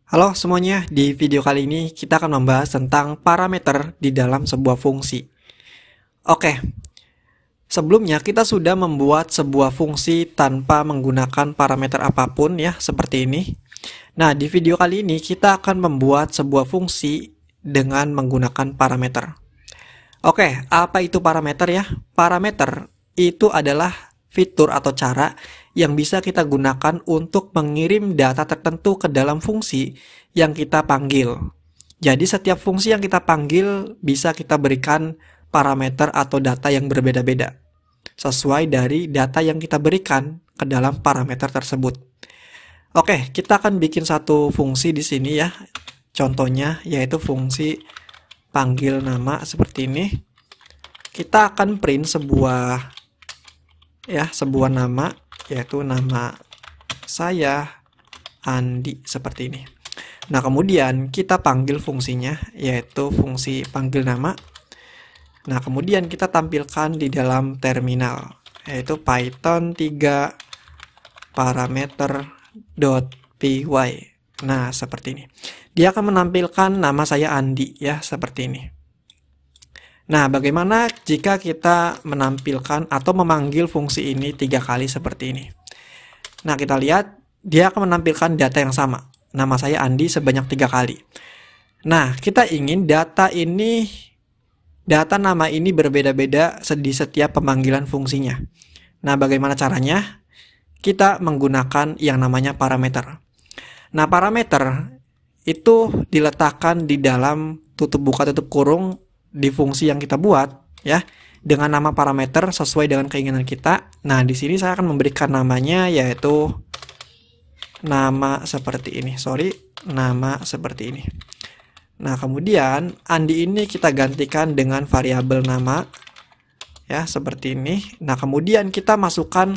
Halo semuanya, di video kali ini kita akan membahas tentang parameter di dalam sebuah fungsi. Oke, sebelumnya kita sudah membuat sebuah fungsi tanpa menggunakan parameter apapun ya, seperti ini. Nah, di video kali ini kita akan membuat sebuah fungsi dengan menggunakan parameter. Oke, apa itu parameter ya? Parameter itu adalah fitur atau cara yang bisa kita gunakan untuk mengirim data tertentu ke dalam fungsi yang kita panggil. Jadi setiap fungsi yang kita panggil bisa kita berikan parameter atau data yang berbeda-beda sesuai dari data yang kita berikan ke dalam parameter tersebut. Oke, kita akan bikin satu fungsi di sini ya. Contohnya yaitu fungsi panggil nama seperti ini. Kita akan print sebuah nama, yaitu nama saya Andi seperti ini. Nah, kemudian kita panggil fungsinya yaitu fungsi panggil nama. Nah, kemudian kita tampilkan di dalam terminal yaitu Python 3 parameter.py. Nah, seperti ini. Dia akan menampilkan nama saya Andi ya, seperti ini. Nah, bagaimana jika kita menampilkan atau memanggil fungsi ini 3 kali seperti ini? Nah, kita lihat dia akan menampilkan data yang sama. Nama saya Andi sebanyak 3 kali. Nah, kita ingin data nama ini berbeda-beda di setiap pemanggilan fungsinya. Nah, bagaimana caranya? Kita menggunakan yang namanya parameter. Nah, parameter itu diletakkan di dalam tutup buka tutup kurung di fungsi yang kita buat ya, dengan nama parameter sesuai dengan keinginan kita. Nah, di sini saya akan memberikan namanya yaitu nama seperti ini. Nama seperti ini. Nah, kemudian Andi ini kita gantikan dengan variabel nama ya, seperti ini. Nah, kemudian kita masukkan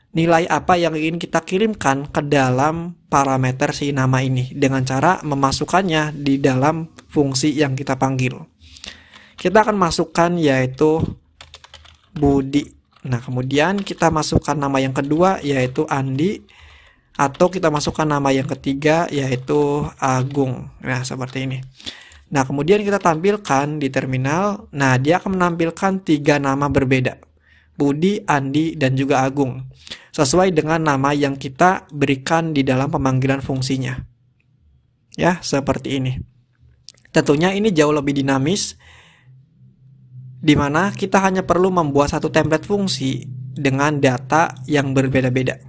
nilai apa yang ingin kita kirimkan ke dalam parameter si nama ini dengan cara memasukkannya di dalam fungsi yang kita panggil. Kita akan masukkan yaitu Budi. Nah, kemudian kita masukkan nama yang kedua yaitu Andi, atau kita masukkan nama yang ketiga yaitu Agung. Nah, seperti ini. Nah, kemudian kita tampilkan di terminal. Nah, dia akan menampilkan 3 nama berbeda. Budi, Andi, dan juga Agung. Sesuai dengan nama yang kita berikan di dalam pemanggilan fungsinya. Ya, seperti ini. Tentunya ini jauh lebih dinamis, di mana kita hanya perlu membuat satu template fungsi dengan data yang berbeda-beda.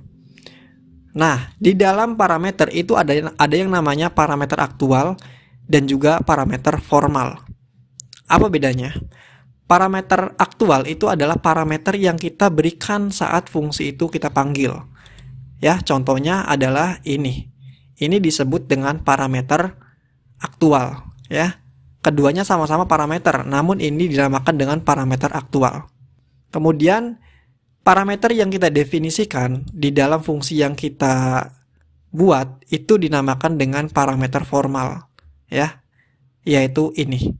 Nah, di dalam parameter itu ada yang namanya parameter aktual dan juga parameter formal. Apa bedanya? Parameter aktual itu adalah parameter yang kita berikan saat fungsi itu kita panggil. Ya, contohnya adalah ini. Ini disebut dengan parameter aktual, ya. Keduanya sama-sama parameter, namun ini dinamakan dengan parameter aktual. Kemudian parameter yang kita definisikan di dalam fungsi yang kita buat itu dinamakan dengan parameter formal, ya, yaitu ini.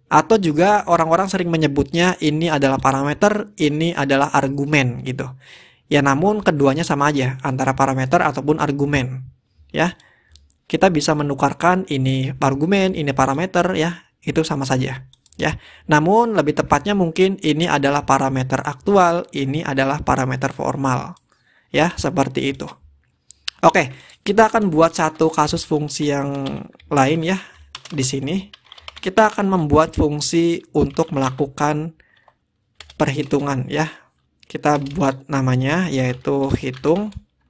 Atau juga orang-orang sering menyebutnya ini adalah parameter, ini adalah argumen gitu. Ya, namun keduanya sama aja, antara parameter ataupun argumen, ya. Kita bisa menukarkan ini argumen, ini parameter ya, itu sama saja ya. Namun lebih tepatnya mungkin ini adalah parameter aktual, ini adalah parameter formal. Ya, seperti itu. Oke, kita akan buat satu kasus fungsi yang lain ya. Di sini kita akan membuat fungsi untuk melakukan perhitungan ya. Kita buat namanya yaitu hitung.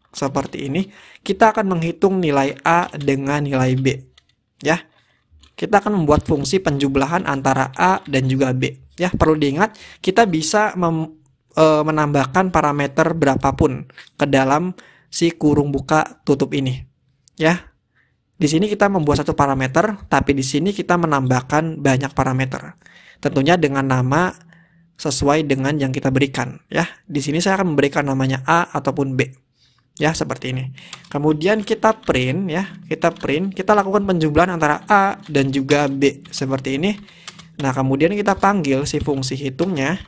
Seperti ini, kita akan menghitung nilai A dengan nilai B. Ya, kita akan membuat fungsi penjumlahan antara A dan juga B. Ya, perlu diingat, kita bisa menambahkan parameter berapapun ke dalam si kurung buka tutup ini. Ya, di sini kita membuat satu parameter, tapi di sini kita menambahkan banyak parameter. Tentunya dengan nama sesuai dengan yang kita berikan. Ya, di sini saya akan memberikan namanya A ataupun B. Ya, seperti ini. Kemudian kita print ya, kita lakukan penjumlahan antara A dan juga B seperti ini. Nah, kemudian kita panggil si fungsi hitungnya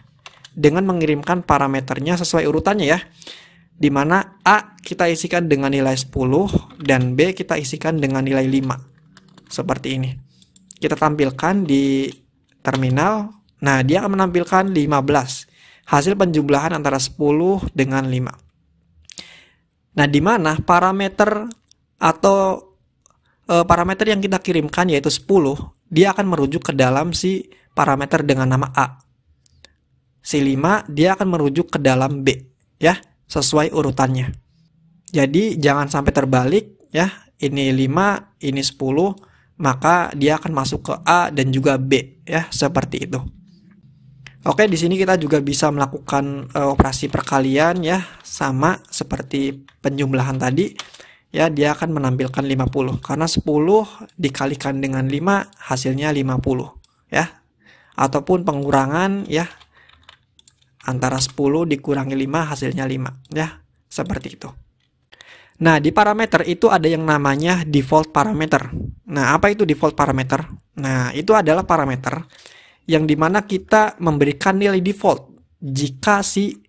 dengan mengirimkan parameternya sesuai urutannya ya. di mana A kita isikan dengan nilai 10 dan B kita isikan dengan nilai 5. Seperti ini. Kita tampilkan di terminal. Nah, dia akan menampilkan 15. Hasil penjumlahan antara 10 dengan 5. Nah, di mana parameter atau parameter yang kita kirimkan yaitu 10, dia akan merujuk ke dalam si parameter dengan nama A. Si 5 dia akan merujuk ke dalam B, ya, sesuai urutannya. Jadi jangan sampai terbalik, ya. Ini 5, ini 10, maka dia akan masuk ke A dan juga B, ya, seperti itu. Oke, di sini kita juga bisa melakukan operasi perkalian, ya, sama seperti penjumlahan tadi. Ya, dia akan menampilkan 50 karena 10 dikalikan dengan 5 hasilnya 50, ya. Ataupun pengurangan, ya, antara 10 dikurangi 5 hasilnya 5, ya, seperti itu. Nah, di parameter itu ada yang namanya default parameter. Nah, apa itu default parameter? Nah, itu adalah parameter yang dimana kita memberikan nilai default jika si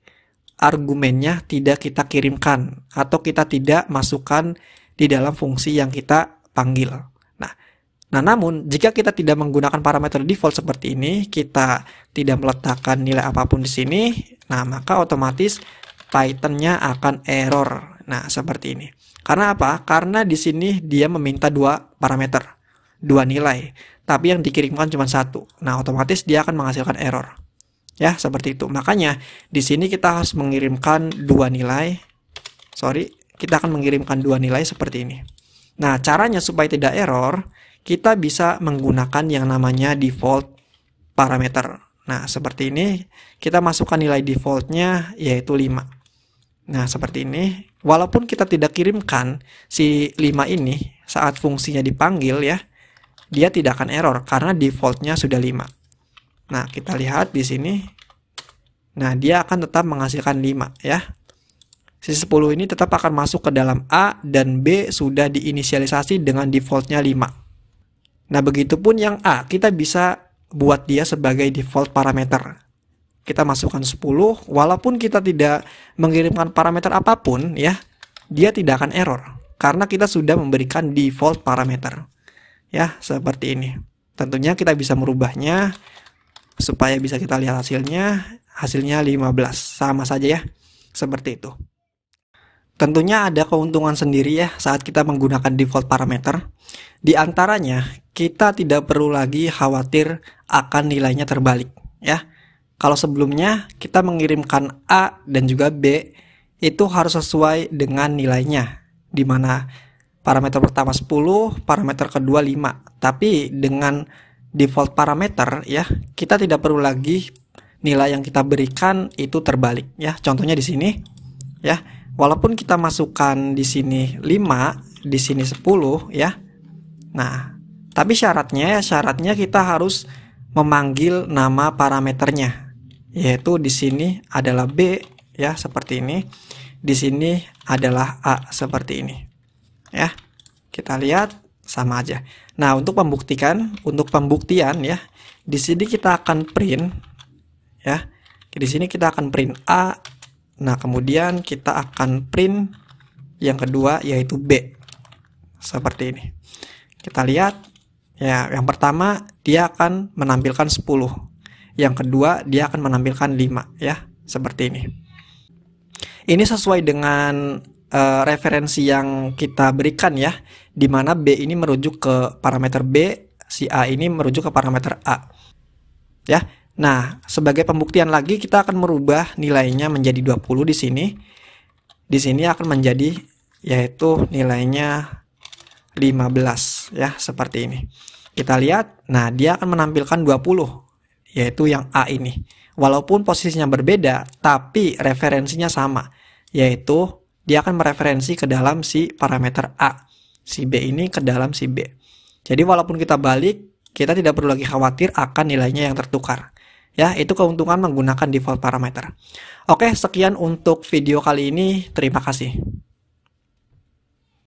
argumennya tidak kita kirimkan atau kita tidak masukkan di dalam fungsi yang kita panggil. Nah, namun jika kita tidak menggunakan parameter default seperti ini, kita tidak meletakkan nilai apapun di sini, nah maka otomatis Python-nya akan error. Nah, seperti ini. Karena apa? Karena di sini dia meminta 2 parameter, 2 nilai, tapi yang dikirimkan cuma 1. Nah, otomatis dia akan menghasilkan error. Ya, seperti itu. Makanya di sini kita harus mengirimkan 2 nilai. Kita akan mengirimkan 2 nilai seperti ini. Nah, caranya supaya tidak error, kita bisa menggunakan yang namanya default parameter. Nah, seperti ini, kita masukkan nilai defaultnya yaitu 5. Nah, seperti ini. Walaupun kita tidak kirimkan si 5 ini saat fungsinya dipanggil, ya, dia tidak akan error karena defaultnya sudah 5. Nah, kita lihat di sini. Nah, dia akan tetap menghasilkan 5, ya. Si 10 ini tetap akan masuk ke dalam A dan B sudah diinisialisasi dengan defaultnya 5. Nah, begitupun yang A, kita bisa buat dia sebagai default parameter. Kita masukkan 10, walaupun kita tidak mengirimkan parameter apapun, ya, dia tidak akan error. Karena kita sudah memberikan default parameter. Ya, seperti ini. Tentunya kita bisa merubahnya, supaya bisa kita lihat hasilnya 15. Sama saja, ya, seperti itu. Tentunya ada keuntungan sendiri, ya, saat kita menggunakan default parameter. Di antaranya, kita tidak perlu lagi khawatir akan nilainya terbalik, ya. Kalau sebelumnya kita mengirimkan A dan juga B, itu harus sesuai dengan nilainya, di mana parameter pertama 10, parameter kedua 5. Tapi dengan default parameter, ya, kita tidak perlu lagi nilai yang kita berikan itu terbalik, ya. Contohnya di sini, ya. Walaupun kita masukkan di sini 5, di sini 10, ya. Nah, tapi syaratnya kita harus memanggil nama parameternya, yaitu di sini adalah B, ya, seperti ini. Di sini adalah A, seperti ini. Ya. Kita lihat sama aja. Nah, untuk pembuktian, ya, di sini kita akan print, ya. Di sini kita akan print A. Nah, kemudian kita akan print yang kedua yaitu B. Seperti ini. Kita lihat, ya, yang pertama dia akan menampilkan 10. Yang kedua dia akan menampilkan 5, ya, seperti ini. Ini sesuai dengan referensi yang kita berikan, ya, di mana B ini merujuk ke parameter B, si A ini merujuk ke parameter A. Ya. Nah, sebagai pembuktian lagi kita akan merubah nilainya menjadi 20 di sini. Di sini akan menjadi yaitu nilainya 15, ya, seperti ini. Kita lihat, nah dia akan menampilkan 20, yaitu yang A ini. Walaupun posisinya berbeda, tapi referensinya sama, yaitu dia akan mereferensi ke dalam si parameter A. Si B ini ke dalam si B. Jadi walaupun kita balik, kita tidak perlu lagi khawatir akan nilainya yang tertukar. Ya, itu keuntungan menggunakan default parameter. Oke, sekian untuk video kali ini. Terima kasih.